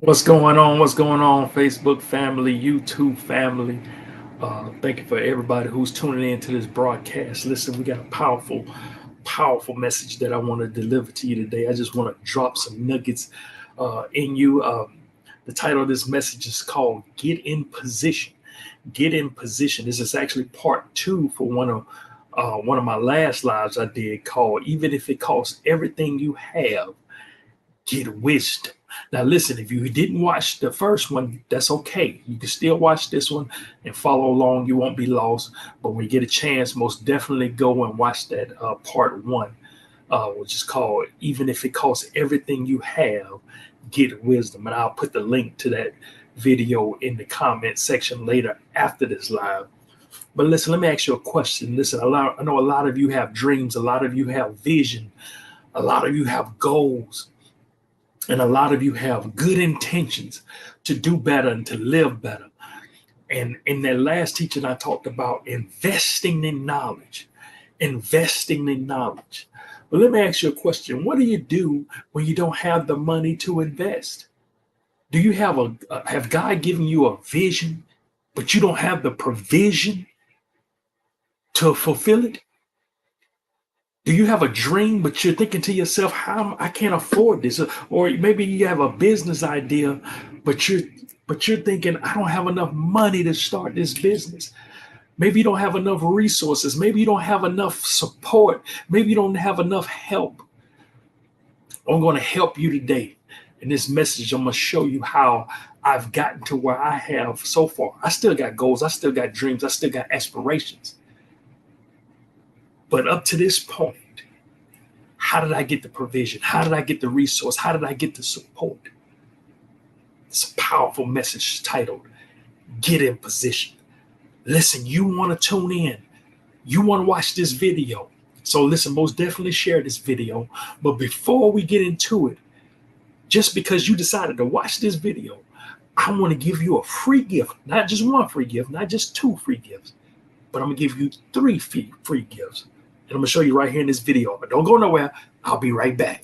What's going on? What's going on, Facebook family, YouTube family? Thank you for everybody who's tuning in to this broadcast. Listen, we got a powerful message that I want to deliver to you today. I just want to drop some nuggets in you. The title of this message is called "Get in Position." Get in position. This is actually part two for one of my last lives I did called "Even If It Costs Everything You Have." Get wisdom. Now, listen, if you didn't watch the first one, that's okay. You can still watch this one and follow along. You won't be lost. But when you get a chance, most definitely go and watch that part one, which is called Even If It Costs Everything You Have, Get Wisdom. And I'll put the link to that video in the comment section later after this live. But listen, let me ask you a question. Listen, I know a lot of you have dreams, a lot of you have vision, a lot of you have goals, and a lot of you have good intentions to do better and to live better. And in that last teaching, I talked about investing in knowledge, investing in knowledge. But let me ask you a question. What do you do when you don't have the money to invest? Do you have God given you a vision, but you don't have the provision to fulfill it? Do you have a dream, but you're thinking to yourself, "How I can't afford this?" Or maybe you have a business idea, but you're thinking, "I don't have enough money to start this business." Maybe you don't have enough resources. Maybe you don't have enough support. Maybe you don't have enough help. I'm going to help you today. In this message, I'm going to show you how I've gotten to where I have so far. I still got goals. I still got dreams. I still got aspirations. But up to this point, how did I get the provision? How did I get the resource? How did I get the support? It's a powerful message titled, Get in Position. Listen, you want to tune in. You want to watch this video. So listen, most definitely share this video. But before we get into it, just because you decided to watch this video, I want to give you a free gift. Not just one free gift, not just two free gifts, but I'm going to give you three free gifts. And I'm going to show you right here in this video. But don't go nowhere. I'll be right back.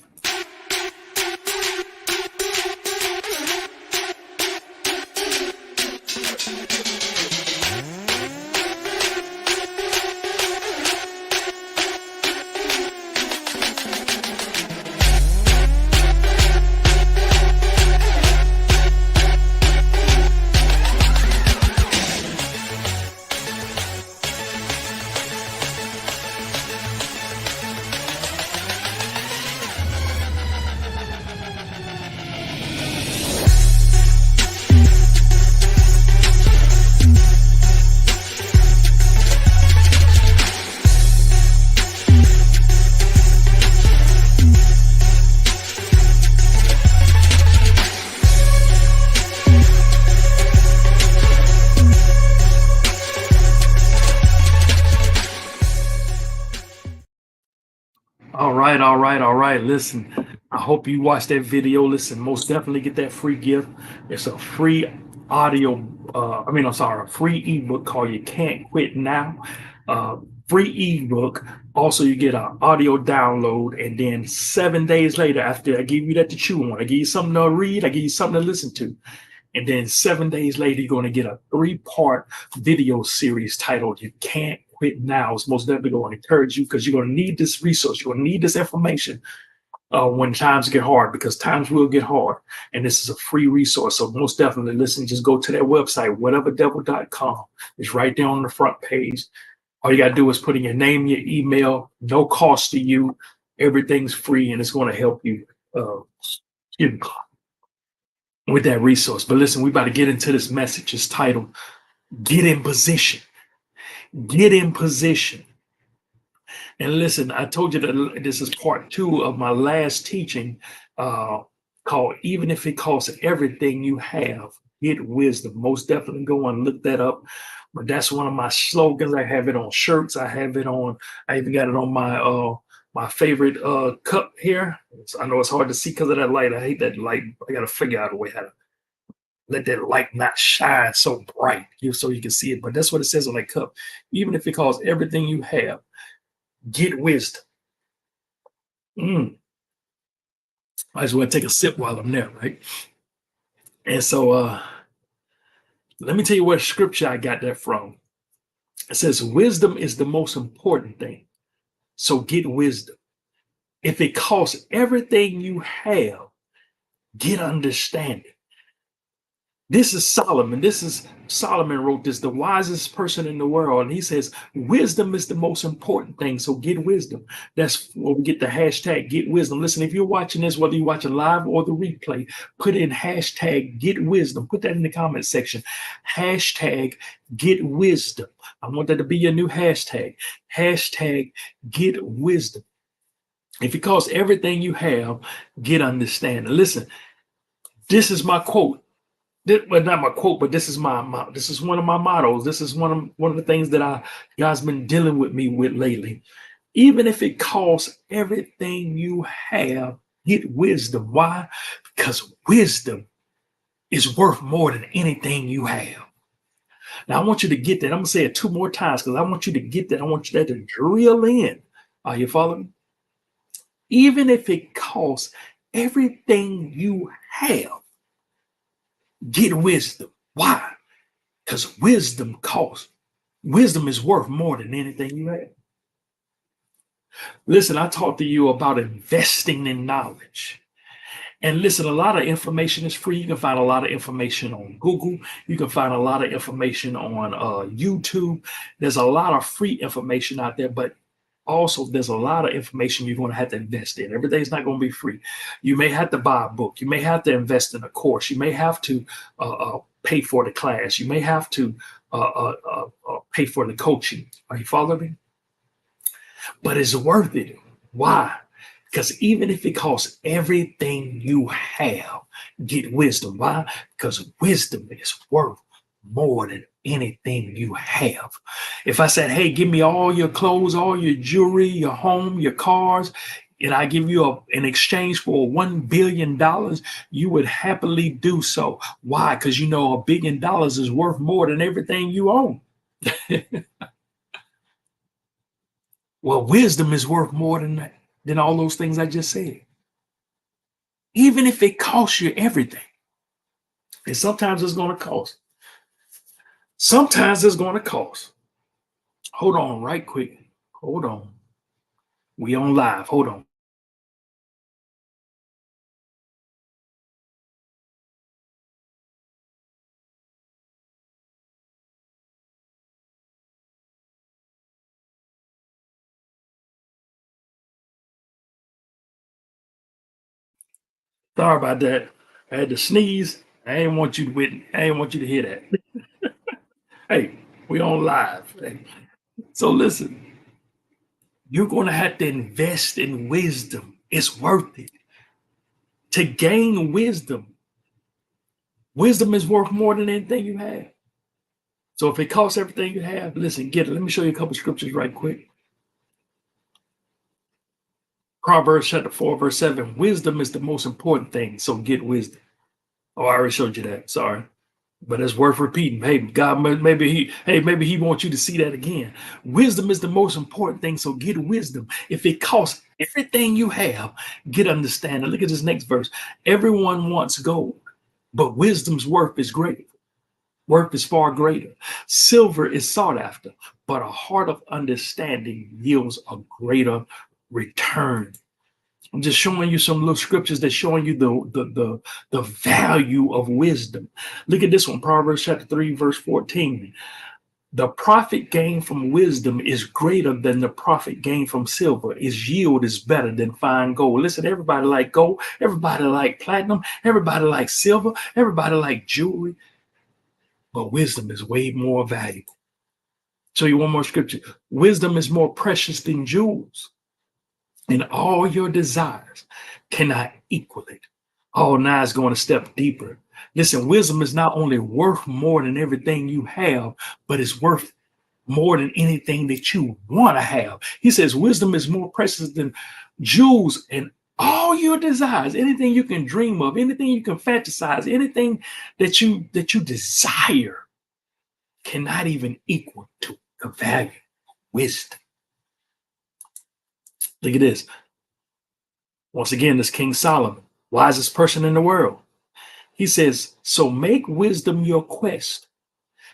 All right. Listen, I hope you watched that video. Listen, most definitely get that free gift. It's a free audio. I'm sorry, a free ebook called "You Can't Quit Now." Uh, Free ebook. Also, you get an audio download, and then 7 days later, after I give you that to chew on, I give you something to read, I give you something to listen to, and then 7 days later, you're going to get a three-part video series titled "You Can't Quit Now." It's most definitely going to encourage you because you're going to need this resource. You're going to need this information when times get hard, because times will get hard. And this is a free resource. So most definitely listen, just go to their website, whateverdevil.com. It's right there on the front page. All you got to do is put in your name, your email, no cost to you. Everything's free, and it's going to help you with that resource. But listen, we about to get into this message. It's titled, Get in Position. Get in position. And listen, I told you that this is part two of my last teaching called Even If It Costs Everything You Have, Get Wisdom. Most definitely go and look that up. But that's one of my slogans. I have it on shirts. I even got it on my favorite cup here. I know it's hard to see because of that light. I hate that light. I got to figure out a way how to let that light not shine so bright so you can see it. But that's what it says on that cup. Even if it costs everything you have, get wisdom. Might as well take a sip while I'm there, right? And so let me tell you what scripture I got that from. It says, wisdom is the most important thing. So get wisdom. If it costs everything you have, get understanding. This is Solomon. Solomon wrote this, the wisest person in the world. And he says, wisdom is the most important thing. So get wisdom. That's where we get the hashtag get wisdom. Listen, if you're watching this, whether you're watching live or the replay, put in hashtag get wisdom. Put that in the comment section. Hashtag get wisdom. I want that to be your new hashtag. Hashtag get wisdom. If it costs everything you have, get understanding. Listen, this is my quote. Well, not my quote, but this is this is one of my mottos. This is one of the things that God's been dealing with me with lately. Even if it costs everything you have, get wisdom. Why? Because wisdom is worth more than anything you have. Now I want you to get that. I'm gonna say it 2 more times because I want you to get that. I want you that to drill in. Are you following me? Even if it costs everything you have, get wisdom. Why? Because wisdom costs. Wisdom is worth more than anything you have. Listen, I talked to you about investing in knowledge. And listen, a lot of information is free. You can find a lot of information on Google. You can find a lot of information on YouTube. There's a lot of free information out there, but also there's a lot of information you're going to have to invest in. Everything's not going to be free. You may have to buy a book. You may have to invest in a course. You may have to pay for the class. You may have to pay for the coaching. Are you following me? But it's worth it. Why? Because even if it costs everything you have, get wisdom. Why? Because wisdom is worth more than anything you have. If I said, hey, give me all your clothes, all your jewelry, your home, your cars, and I give you in exchange for $1 billion, you would happily do so. Why? Because you know $1 billion is worth more than everything you own. Well, wisdom is worth more than all those things I just said. Even if it costs you everything. And sometimes it's going to cost. Sometimes it's going to cost. Hold on right quick. Hold on. We on live. Hold on. Sorry about that. I had to sneeze. I didn't want you to hear that. Hey, we on live. Hey. So listen, you're going to have to invest in wisdom. It's worth it. To gain wisdom, wisdom is worth more than anything you have. So if it costs everything you have, listen, get it. Let me show you a couple scriptures right quick. Proverbs chapter 4, verse 7. Wisdom is the most important thing. So get wisdom. Oh, I already showed you that. Sorry. But it's worth repeating. Hey, God, maybe he wants you to see that again. Wisdom is the most important thing. So get wisdom. If it costs everything you have, get understanding. Look at this next verse. Everyone wants gold, but wisdom's worth is greater. Worth is far greater. Silver is sought after, but a heart of understanding yields a greater return. I'm just showing you some little scriptures that showing you the value of wisdom. Look at this one, Proverbs chapter 3, verse 14. The profit gained from wisdom is greater than the profit gained from silver. Its yield is better than fine gold. Listen, everybody like gold, everybody like platinum, everybody like silver, everybody like jewelry. But wisdom is way more valuable. Show you one more scripture. Wisdom is more precious than jewels, and all your desires cannot equal it. Oh, now it's going a step deeper. Listen, wisdom is not only worth more than everything you have, but it's worth more than anything that you want to have. He says wisdom is more precious than jewels, and all your desires, anything you can dream of, anything you can fantasize, anything that you desire cannot even equal to the value of wisdom. Look at this. Once again, this King Solomon, wisest person in the world. He says, so make wisdom your quest.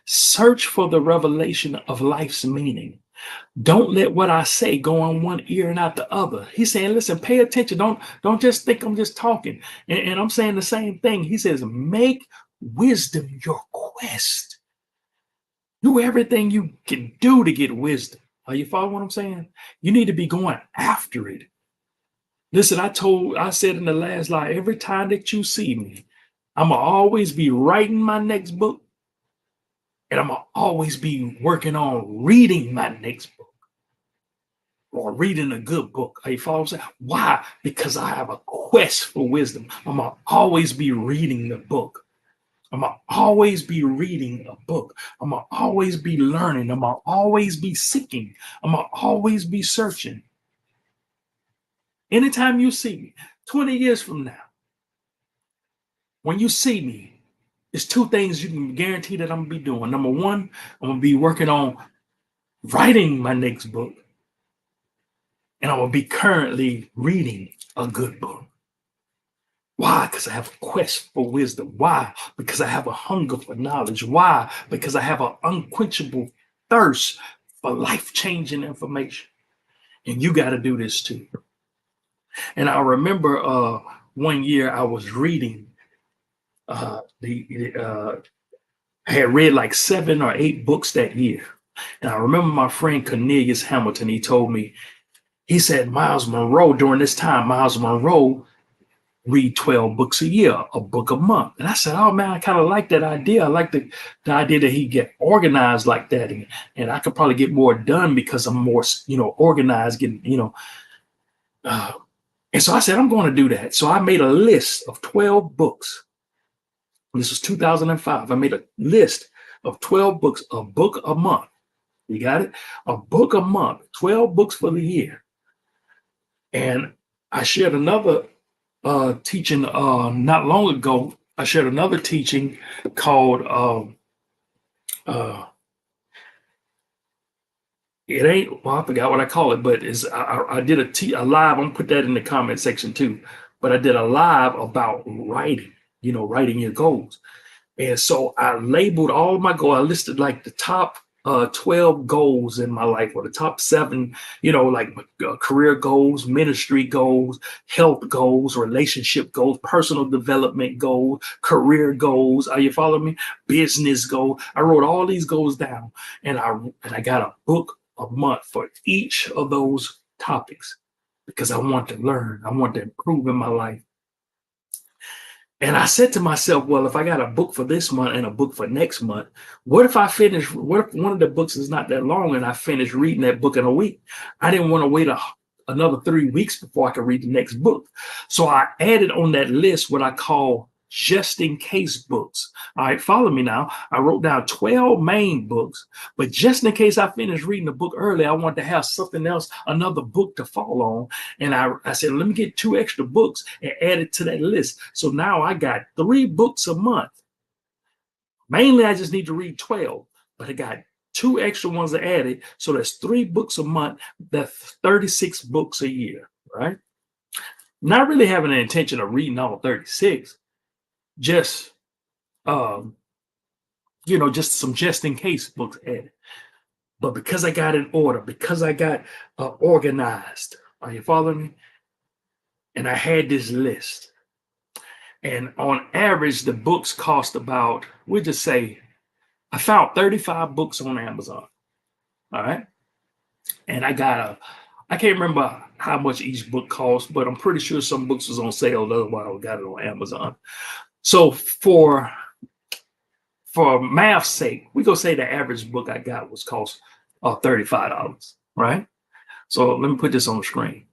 Search for the revelation of life's meaning. Don't let what I say go on one ear and out the other. He's saying, listen, pay attention. Don't just think I'm just talking. And I'm saying the same thing. He says, make wisdom your quest. Do everything you can do to get wisdom. Are you following what I'm saying? You need to be going after it. Listen, I said in the last lie, every time that you see me, I'm going to always be writing my next book, and I'm going to always be working on reading my next book or reading a good book. Are you following what I'm saying? Why? Because I have a quest for wisdom. I'm going to always be reading the book. I'm going to always be reading a book. I'm going to always be learning. I'm going to always be seeking. I'm going to always be searching. Anytime you see me, 20 years from now, when you see me, there's two things you can guarantee that I'm going to be doing. Number one, I'm going to be working on writing my next book. And I'm going to be currently reading a good book. Why? Because I have a quest for wisdom. Why? Because I have a hunger for knowledge. Why? Because I have an unquenchable thirst for life-changing information. And you got to do this too. And I remember one year I was reading I had read like 7 or 8 books that year. And I remember my friend Cornelius Hamilton, he told me, he said, Miles Monroe, during this time, Miles Monroe read 12 books a year, a book a month. And I said, oh man, I kind of like that idea. I like the idea that he get organized like that. And I could probably get more done because I'm more, organized, getting, and so I said, I'm going to do that. So I made a list of 12 books. This was 2005. I made a list of 12 books, a book a month. You got it? A book a month, 12 books for the year. And I shared another teaching not long ago. I shared another teaching called it ain't, well, I forgot what I call it, but I did a live. I'm gonna put that in the comment section too. But I did a live about writing, writing your goals. And so I labeled all of my goals. I listed like the top 12 goals in my life, or the top 7, career goals, ministry goals, health goals, relationship goals, personal development goals, career goals. Are you following me? Business goals. I wrote all these goals down, and I got a book a month for each of those topics because I want to learn. I want to improve in my life. And I said to myself, well, if I got a book for this month and a book for next month, what if one of the books is not that long and I finish reading that book in a week? I didn't want to wait another 3 weeks before I could read the next book. So I added on that list what I call just in case books. All right, follow me now. I wrote down 12 main books, but just in case I finished reading the book early, I wanted to have something else, another book to fall on. And I said, let me get 2 extra books and add it to that list. So now I got 3 books a month. Mainly, I just need to read 12, but I got 2 extra ones added. So that's 3 books a month. That's 36 books a year, right? Not really having an intention of reading all 36. Just just some just in case books added. But because I got in order, because I got organized, are you following me? And I had this list, and on average the books cost about, we'll just say I found 35 books on Amazon. All right. And I can't remember how much each book cost, but I'm pretty sure some books was on sale, otherwise I got it on Amazon. So for math's sake, we go say the average book I got was cost $35, right? So let me put this on the screen.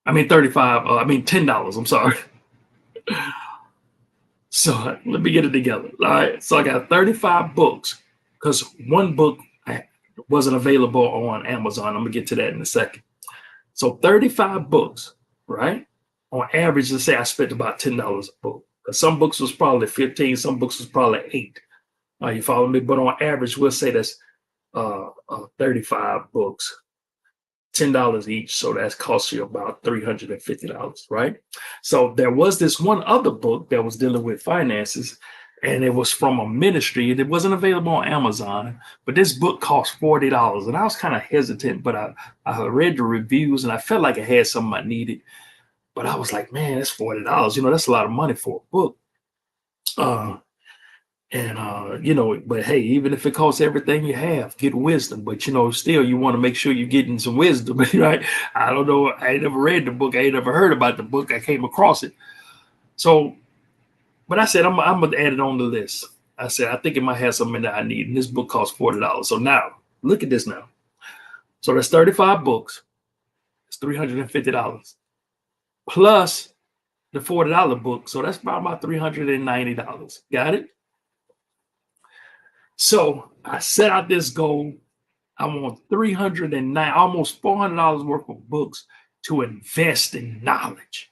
$10, I'm sorry. So let me get it together. All right. So I got 35 books because one book wasn't available on Amazon. I'm gonna get to that in a second. So 35 books, right? On average, let's say I spent about $10 a book. Because some books was probably 15, some books was probably 8. Are you following me? But on average, we'll say that's 35 books. $10 each. So that costs you about $350, right? So there was this one other book that was dealing with finances, and it was from a ministry, and it wasn't available on Amazon, but this book cost $40. And I was kind of hesitant, but I read the reviews and I felt like it had something I needed. But I was like, man, that's $40. That's a lot of money for a book. But hey, even if it costs everything you have, get wisdom. But still you want to make sure you're getting some wisdom, right? I don't know. I ain't never read the book. I ain't never heard about the book. I came across it. So, but I said, I'm gonna add it on the list. I said, I think it might have something that I need. And this book costs $40. So now look at this now. So there's 35 books. It's $350 plus the $40 book. So that's about $390. Got it? So I set out this goal. I want 309, almost $400 worth of books to invest in knowledge.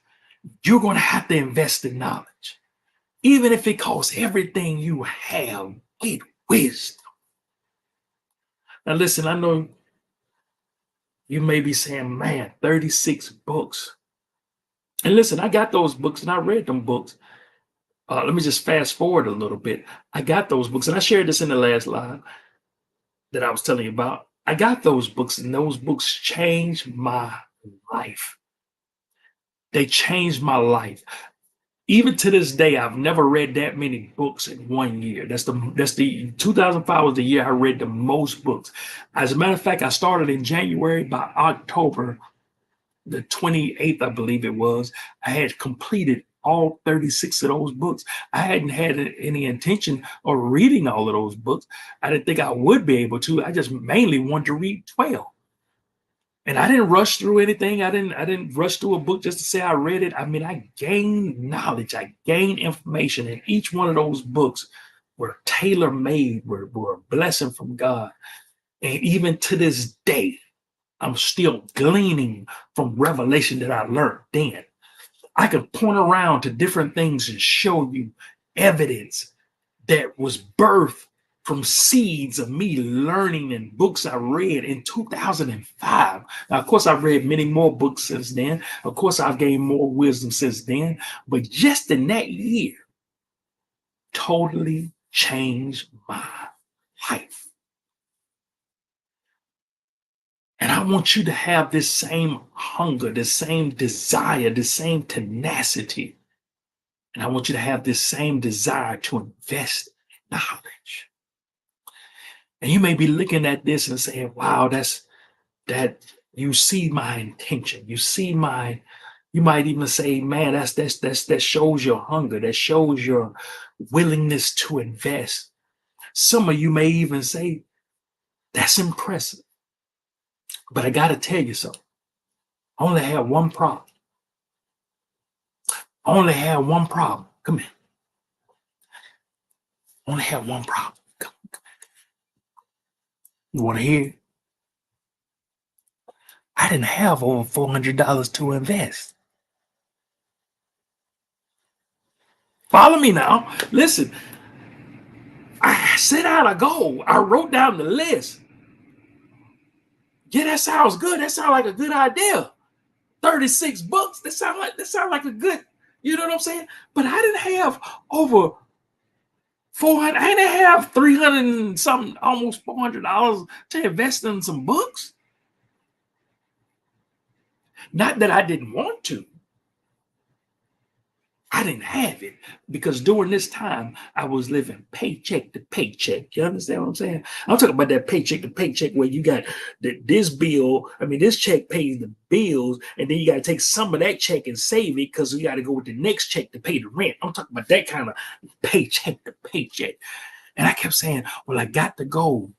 You're going to have to invest in knowledge. Even if it costs everything you have, get wisdom. Now listen, I know you may be saying, man, 36 books. And listen, I got those books and I read them books. Let me just fast forward a little bit. I got those books, and I shared this in the last live that I was telling you about. I got those books, and those books changed my life. They changed my life. Even to this day, I've never read that many books in 1 year. That's the 2005 was the year I read the most books. As a matter of fact, I started in January. By October the 28th, I believe it was, I had completed all 36 of those books. I hadn't had any intention of reading all of those books. I didn't think I would be able to. I just mainly wanted to read 12. And I didn't rush through anything. I didn't rush through a book just to say I read it. I mean, I gained knowledge. I gained information. And each one of those books were tailor-made, were a blessing from God. And even to this day, I'm still gleaning from revelation that I learned then. I could point around to different things and show you evidence that was birthed from seeds of me learning in books I read in 2005. Now, of course, I've read many more books since then. Of course, I've gained more wisdom since then. But just in that year, totally changed my life. And I want you to have this same hunger, this same desire, this same tenacity. And I want you to have this same desire to invest in knowledge. And you may be looking at this and saying, wow, that you see my intention. You might even say, man, that shows your hunger. That shows your willingness to invest. Some of you may even say, that's impressive. But I got to tell you something. I only have one problem. I only have one problem. Come here. I only have one problem. Come. You want to hear it? I didn't have over $400 to invest. Follow me now. Listen, I set out a goal. I wrote down the list. Yeah, that sounds good. That sounds like a good idea. 36 books. That sounds like a good, you know what I'm saying? But I didn't have over 400. I didn't have 300 and something, almost $400 to invest in some books. Not that I didn't want to. I didn't have it because during this time I was living paycheck to paycheck. You understand what I'm saying? I'm talking about that paycheck to paycheck where you got this bill. I mean, this check pays the bills, and then you got to take some of that check and save it because you got to go with the next check to pay the rent. I'm talking about that kind of paycheck to paycheck. And I kept saying, well, I got the goal.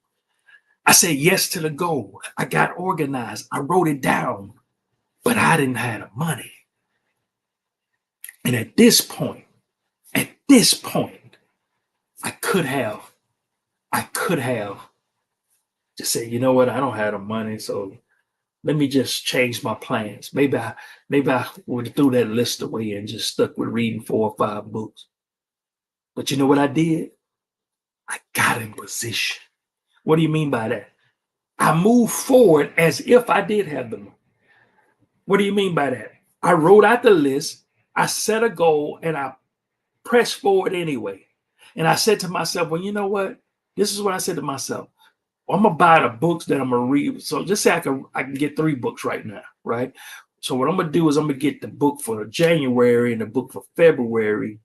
I said yes to the goal. I got organized. I wrote it down, but I didn't have the money. And at this point, I could have just said, you know what, I don't have the money, so let me just change my plans. Maybe I would have threw that list away and just stuck with reading 4 or 5 books. But you know what I did? I got in position. What do you mean by that? I move forward as if I did have the money. What do you mean by that? I wrote out the list, I set a goal, and I pressed forward anyway. And I said to myself, well, you know what? This is what I said to myself. Well, I'm gonna buy the books that I'm gonna read. So just say I can get 3 books right now, right? So what I'm gonna do is I'm gonna get the book for January and the book for February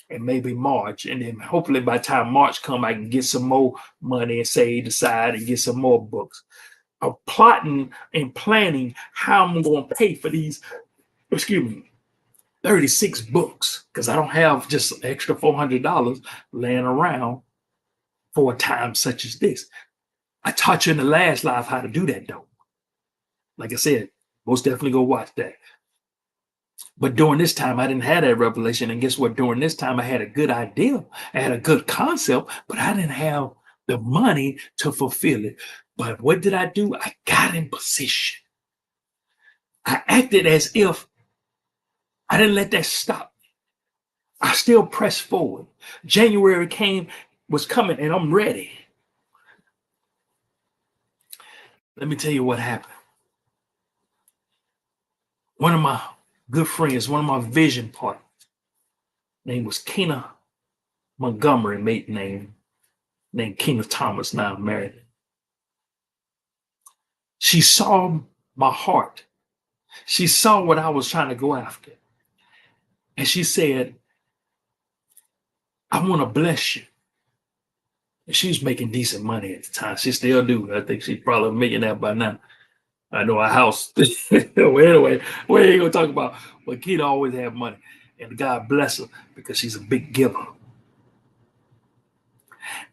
and maybe March. And then hopefully by the time March come, I can get some more money and save aside and get some more books. I'm plotting and planning how I'm going to pay for these, 36 books, because I don't have just extra $400 laying around for a time such as this. I taught you in the last live how to do that, though. Like I said, most definitely go watch that. But during this time, I didn't have that revelation. And guess what? During this time, I had a good idea. I had a good concept, but I didn't have the money to fulfill it. But what did I do? I got in position. I acted as if I didn't let that stop me. I still pressed forward. January was coming, and I'm ready. Let me tell you what happened. One of my good friends, one of my vision partners, name was Kena Montgomery, maiden name, named Kena Thomas, now married. She saw my heart. She saw what I was trying to go after. And she said, I want to bless you. And she was making decent money at the time. She still do. I think she's probably a millionaire by now. I know a house. Well, anyway, we ain't gonna talk about. But Keita always had money, and God bless her because she's a big giver.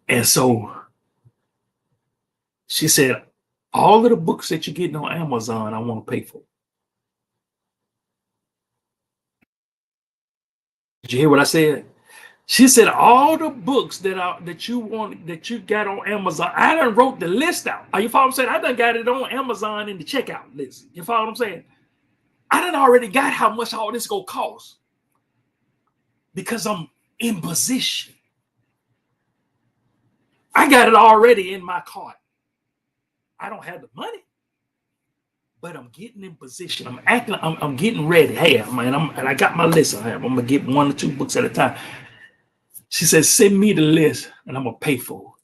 And so she said, all of the books that you're getting on Amazon, I want to pay for. Did you hear what I said? She said, all the books that you got on Amazon, I done wrote the list out. Are you follow what I'm saying? I done got it on Amazon in the checkout list. You follow what I'm saying? I done already got how much all this gonna cost because I'm in position. I got it already in my cart. I don't have the money, but I'm getting in position. I'm acting. I'm getting ready. Hey, man, and I got my list. I'm gonna get 1 or 2 books at a time. She said, send me the list and I'm gonna pay for it.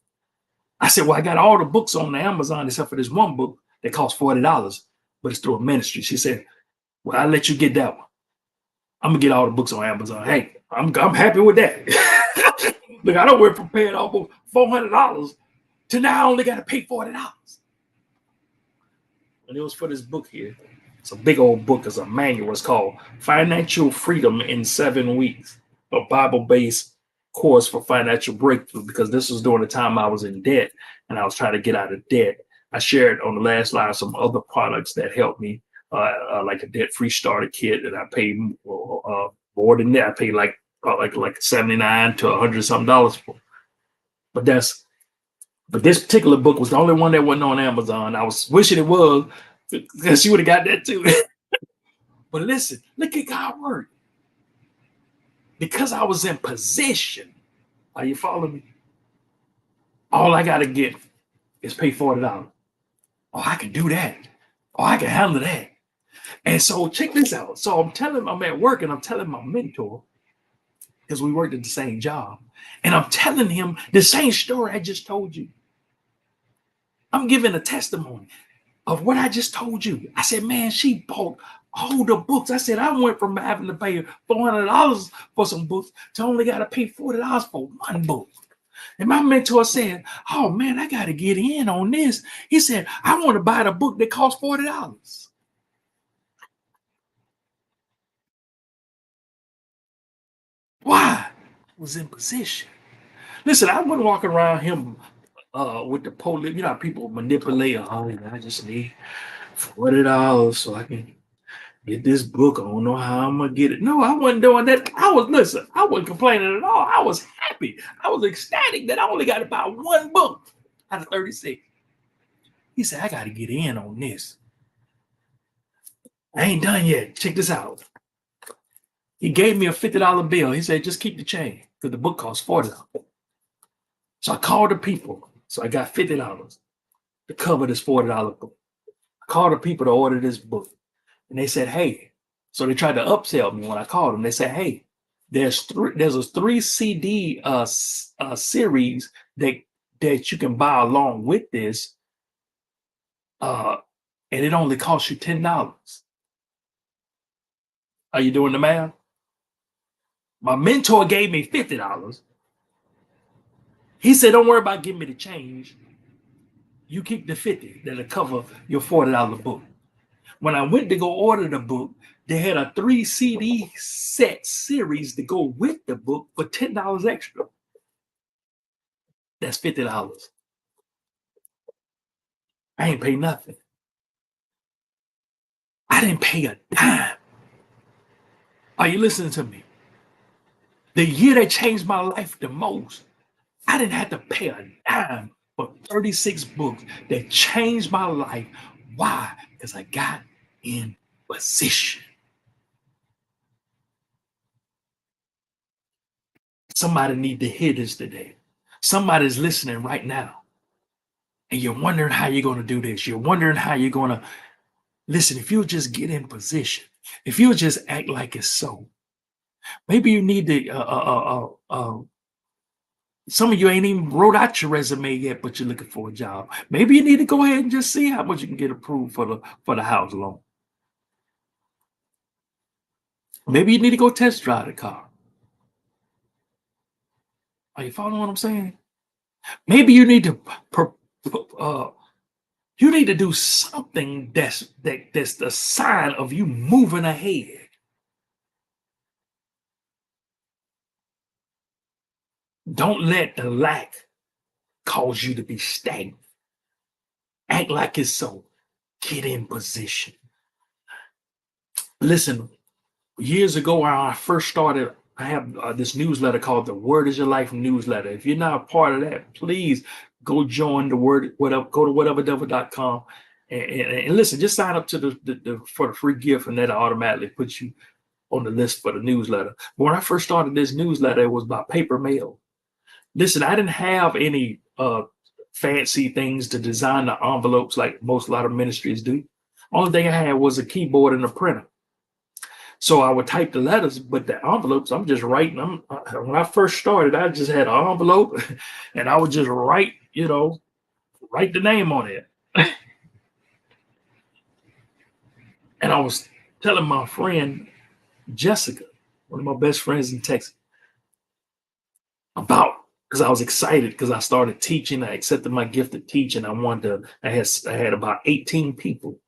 I said, well, I got all the books on the Amazon except for this one book that costs $40, but it's through a ministry. She said, well, I'll let you get that one. I'm gonna get all the books on Amazon. Hey, I'm happy with that. Look, I don't went from paying almost $400 to now I only got to pay $40. And it was for this book here. It's a big old book. It's a manual. It's called Financial Freedom in 7 Weeks, a Bible-based course for financial breakthrough, because this was during the time I was in debt and I was trying to get out of debt. I shared on the last slide some other products that helped me, like a debt-free starter kit that I paid more than that. I paid like $79 to $100 something for. But this particular book was the only one that wasn't on Amazon. I was wishing it was, because she would have got that too. But listen, look at God work. Because I was in position, are you following me? All I got to get is pay $40. Oh, I can do that. Oh, I can handle that. And so check this out. So I'm at work and I'm telling my mentor, because we worked at the same job, and I'm telling him the same story I just told you. I'm giving a testimony of what I just told you. I said, man, she bought all the books. I said, I went from having to pay $400 for some books to only got to pay $40 for one book. And my mentor said, oh man, I got to get in on this. He said, I want to buy the book that costs $40. Why? I was in position. Listen, I wasn't walking around him with the police. You know how people manipulate. Oh, I just need $40 so I can get this book. I don't know how I'm gonna get it. No, I wasn't doing that. I wasn't complaining at all. I was happy. I was ecstatic that I only got to buy one book out of 36. He said, I got to get in on this. I ain't done yet. Check this out. He gave me a $50 bill. He said, just keep the change because the book costs $40. So I called the people. So I got $50. to cover this $40 book. I called the people to order this book, and they said, "Hey," so they tried to upsell me when I called them. They said, "Hey, there's a 3 CD series that you can buy along with this, uh, and it only costs you $10." Are you doing the math? My mentor gave me $50. He said, "Don't worry about giving me the change. You keep the 50 that'll cover your $40 book." When I went to go order the book, they had a 3 CD set series to go with the book for $10 extra. That's $50. I ain't pay nothing. I didn't pay a dime. Are you listening to me? The year that changed my life the most, I didn't have to pay a dime for 36 books that changed my life. Why? Because I got in position. Somebody need to hear this today. Somebody's listening right now, and you're wondering how you're going to do this. You're wondering how you're going to listen. If you'll just get in position, if you'll just act like it's so. Maybe you need to. Some of you ain't even wrote out your resume yet, but you're looking for a job. Maybe you need to go ahead and just see how much you can get approved for the house loan. Maybe you need to go test drive the car. Are you following what I'm saying? Maybe you need to do something that's the sign of you moving ahead. Don't let the lack cause you to be stagnant. Act like it's so. Get in position. Listen, years ago when I first started, I have this newsletter called the Word is Your Life newsletter. If you're not a part of that, please go join the Word. Go to whateverdevil.com and listen. Just sign up to for the free gift, and that automatically puts you on the list for the newsletter. But when I first started this newsletter, it was by paper mail. Listen, I didn't have any fancy things to design the envelopes like a lot of ministries do. Only thing I had was a keyboard and a printer. So I would type the letters, but the envelopes, I'm just writing them. When I first started, I just had an envelope and I would just write the name on it. And I was telling my friend, Jessica, one of my best friends in Texas, because I was excited because I started teaching. I accepted my gift of teaching. I had about 18 people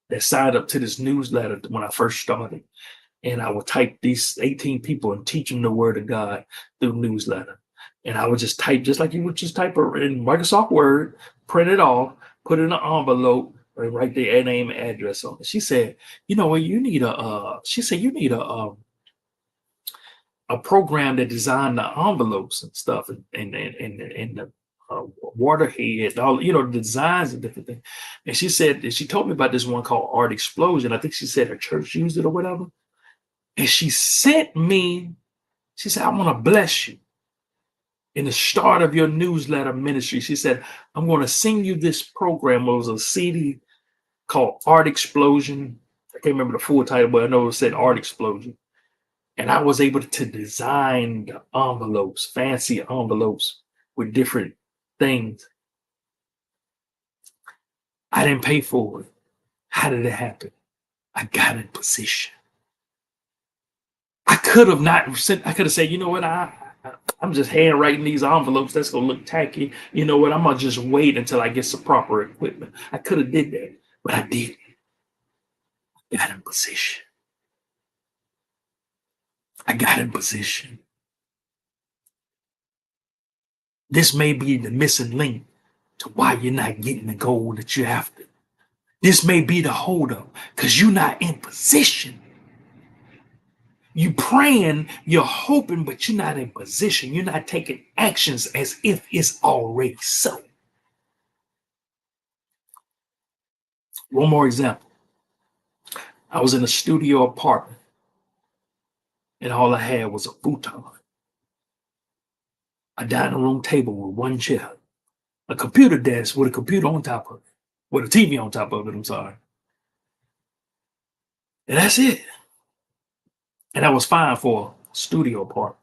that signed up to this newsletter when I first started. And I would type these 18 people and teach them the word of God through newsletter. And I would just type, just like you would just type in Microsoft Word, print it off, put it in an envelope, and write their name and address on it. She said, you need a program that designed the envelopes and stuff and the waterhead, all the designs and different things. And she told me about this one called Art Explosion. I think she said her church used it or whatever. And she said, I want to bless you in the start of your newsletter ministry. She said, I'm going to sing you this program. It was a CD called Art Explosion. I can't remember the full title, but I know it said Art Explosion. And I was able to design the envelopes, fancy envelopes with different things. I didn't pay for it. How did it happen? I got in position. I could have said, you know what, I'm just handwriting these envelopes. That's gonna look tacky. You know what? I'm gonna just wait until I get some proper equipment. I could have did that, but I didn't. I got in position. I got in position. This may be the missing link to why you're not getting the goal that you're after. This may be the holdup because you're not in position. You praying, you're hoping, but you're not in position. You're not taking actions as if it's already so. One more example. I was in a studio apartment, and all I had was a futon, a dining room table with one chair, a computer desk with a computer on top of it, with a TV on top of it. I'm sorry. And that's it. And that was fine for a studio part.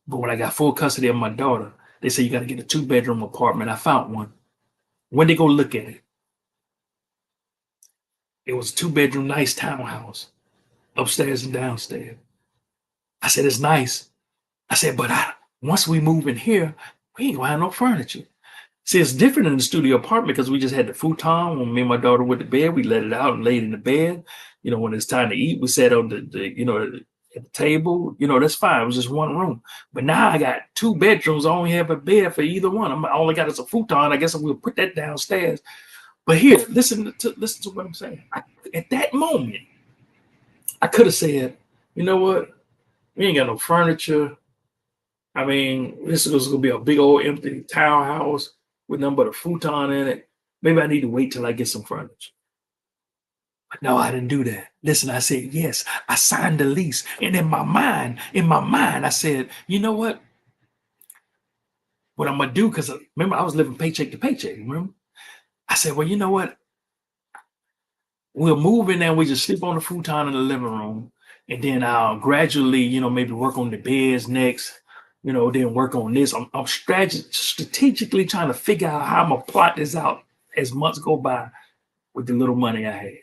But when I got full custody of my daughter, they said you got to get a 2-bedroom apartment. I found one. When they go look at it, it was a 2-bedroom, nice townhouse, upstairs and downstairs. I said, it's nice. I said, but once we move in here, we ain't gonna have no furniture. See, it's different in the studio apartment because we just had the futon. When me and my daughter went to bed, we let it out and laid in the bed. You know, when it's time to eat, we sat on at the table. You know, that's fine. It was just one room. But now I got 2 bedrooms. I only have a bed for either one. I only got us a futon. I guess we'll put that downstairs. But here, listen to what I'm saying. At that moment, I could have said, you know what? We ain't got no furniture. I mean, this was gonna be a big old empty townhouse with nothing but a futon in it. Maybe I need to wait till I get some furniture. But no, I didn't do that. Listen, I said, yes, I signed the lease. And in my mind, I said, you know what? What I'm gonna do, because remember, I was living paycheck to paycheck, remember? I said, well, you know what? We'll move in there, we just sleep on the futon in the living room. And then I'll gradually, maybe work on the beds next, then work on this. I'm strategically trying to figure out how I'm gonna plot this out as months go by with the little money I had.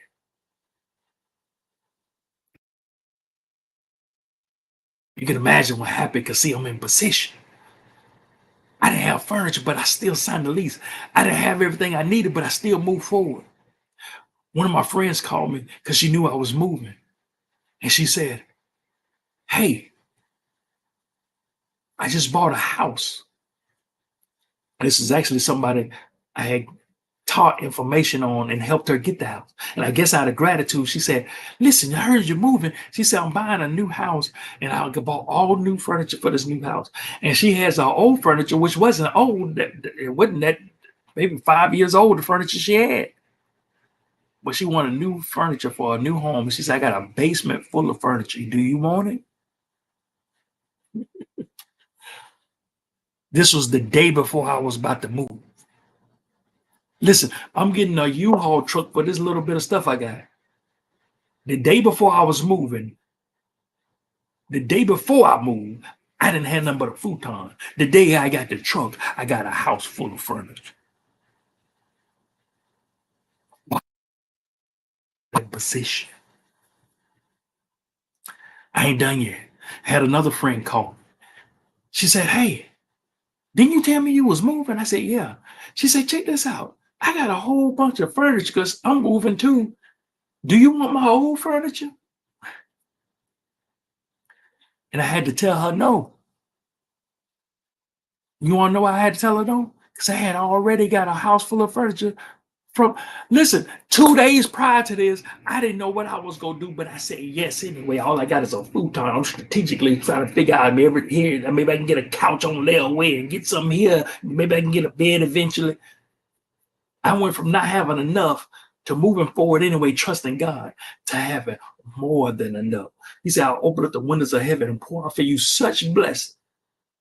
You can imagine what happened because, see, I'm in position. I didn't have furniture, but I still signed the lease. I didn't have everything I needed, but I still moved forward. One of my friends called me because she knew I was moving. And she said, hey, I just bought a house. This is actually somebody I had taught information on and helped her get the house. And I guess out of gratitude, she said, listen, I heard you're moving. She said, I'm buying a new house and I bought all new furniture for this new house. And she has her old furniture, which wasn't old. It wasn't that maybe 5 years old, the furniture she had. But she wanted new furniture for a new home. And she said, I got a basement full of furniture. Do you want it? This was the day before I was about to move. Listen, I'm getting a U-Haul truck for this little bit of stuff I got. The day before I was moving, the day before I moved, I didn't have nothing but a futon. The day I got the truck, I got a house full of furniture. That position. I ain't done yet. I had another friend call. She said, hey, didn't you tell me you was moving? I said, yeah. She said, check this out. I got a whole bunch of furniture because I'm moving too. Do you want my old furniture? And I had to tell her no. You want to know why I had to tell her no? Because I had already got a house full of furniture listen, 2 days prior to this, I didn't know what I was going to do, but I said yes anyway. All I got is a futon. I'm strategically trying to figure out maybe I can get a couch on layaway and get some here. Maybe I can get a bed eventually. I went from not having enough to moving forward anyway, trusting God, to having more than enough. He said, I'll open up the windows of heaven and pour out for you such blessing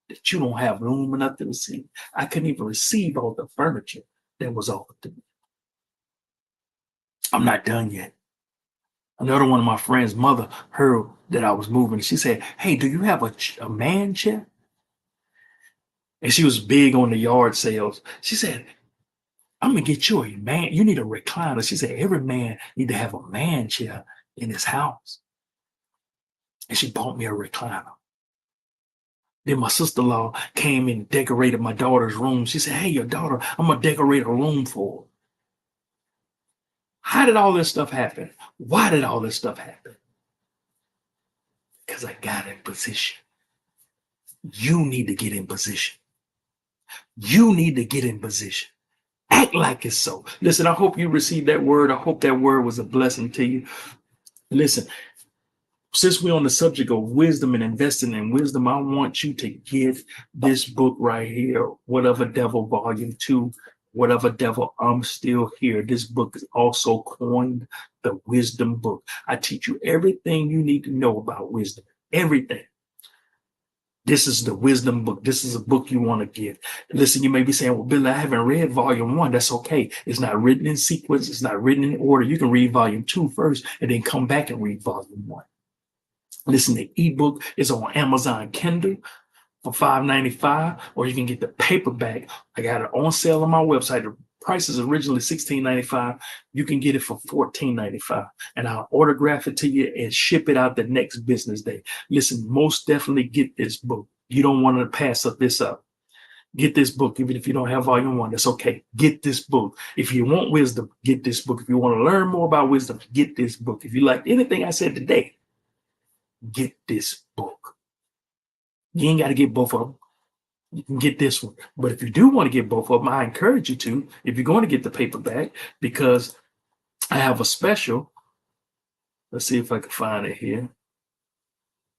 that you don't have room enough to receive. I couldn't even receive all the furniture that was offered to me. I'm not done yet. Another one of my friends' mother heard that I was moving. She said, hey, do you have a man chair? And she was big on the yard sales. She said, I'm going to get you a man. You need a recliner. She said, every man need to have a man chair in his house. And she bought me a recliner. Then my sister-in-law came and decorated my daughter's room. She said, hey, your daughter, I'm going to decorate a room for her. How did all this stuff happen? Why did all this stuff happen? Because I got in position. You need to get in position. You need to get in position. Act like it's so. Listen, I hope you received that word. I hope that word was a blessing to you. Listen, since we're on the subject of wisdom and investing in wisdom, I want you to get this book right here, Whatever Devil Volume 2. Whatever Devil, I'm Still Here. This book is also coined the Wisdom Book. I teach you everything you need to know about wisdom. Everything. This is the wisdom book. This is a book you want to get. Listen, you may be saying, well, Billy, I haven't read volume 1. That's okay. It's not written in sequence. It's not written in order. You can read volume 2 first and then come back and read volume 1. Listen, the ebook is on Amazon Kindle for $5.95, or you can get the paperback. I got it on sale on my website. The price is originally $16.95. You can get it for $14.95, and I'll autograph it to you and ship it out the next business day. Listen, most definitely get this book. You don't want to pass this up. Get this book, even if you don't have volume 1. That's okay. Get this book. If you want wisdom, get this book. If you want to learn more about wisdom, get this book. If you like anything I said today, get this book. You ain't got to get both of them. You can get this one. But if you do want to get both of them, I encourage you to, if you're going to get the paperback, because I have a special. Let's see if I can find it here.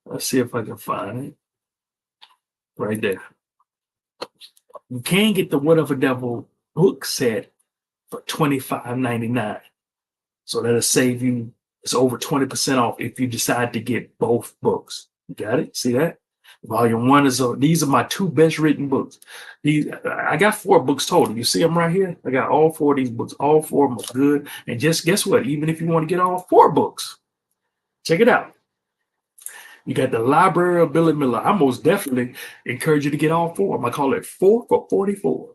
Let's see if I can find it. Right there. You can get the What of a Devil book set for $25.99. So that'll save you, it's over 20% off if you decide to get both books. You got it? See that? Volume 1 is, these are my 2 best written books. I got 4 books total. You see them right here? I got all 4 of these books. All 4 of them are good. And just guess what? Even if you want to get all 4 books, check it out. You got the Library of Billy Miller. I most definitely encourage you to get all 4 of them. I call it 4 for $44.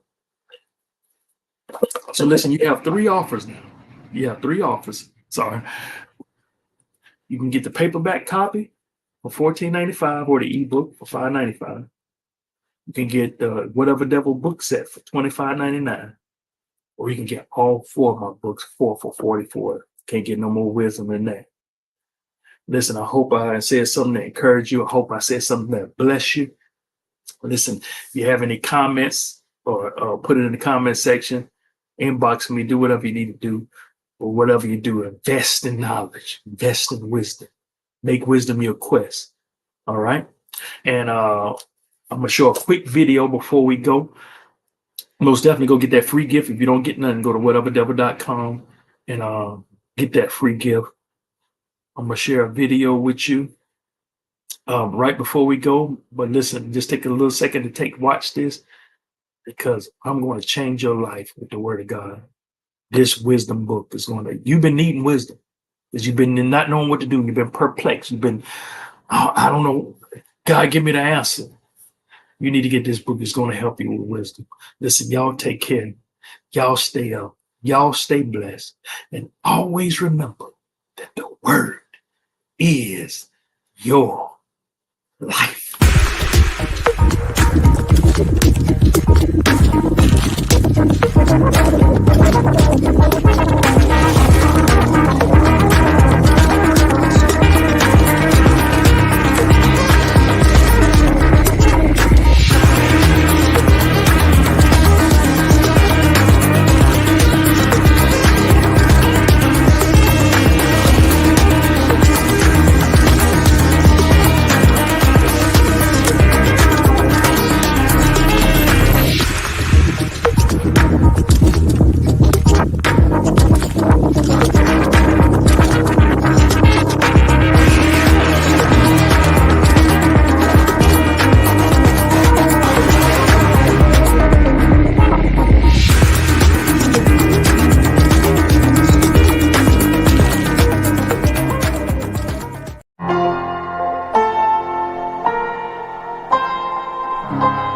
So listen, you have 3 offers now. You have 3 offers. Sorry. You can get the paperback copy for $14.95 or the ebook for $5.95. You can get the What of a Devil book set for $25.99. Or you can get all 4 of my books, 4 for $44. Can't get no more wisdom than that. Listen, I hope I said something to encourage you. I hope I said something that bless you. Listen, if you have any comments, or put it in the comment section, inbox me, do whatever you need to do, or whatever you do, invest in knowledge, invest in wisdom. Make wisdom your quest. All right. And I'm going to show a quick video before we go. Most definitely go get that free gift. If you don't get nothing, go to whatofadevil.com and get that free gift. I'm going to share a video with you right before we go. But listen, just take a little second to watch this, because I'm going to change your life with the word of God. This wisdom book is going to, you've been needing wisdom. Because you've been not knowing what to do. You've been perplexed. You've been, oh, I don't know. God, give me the answer. You need to get this book. It's going to help you with wisdom. Listen, y'all take care. Y'all stay up. Y'all stay blessed. And always remember that the word is your life. Thank you.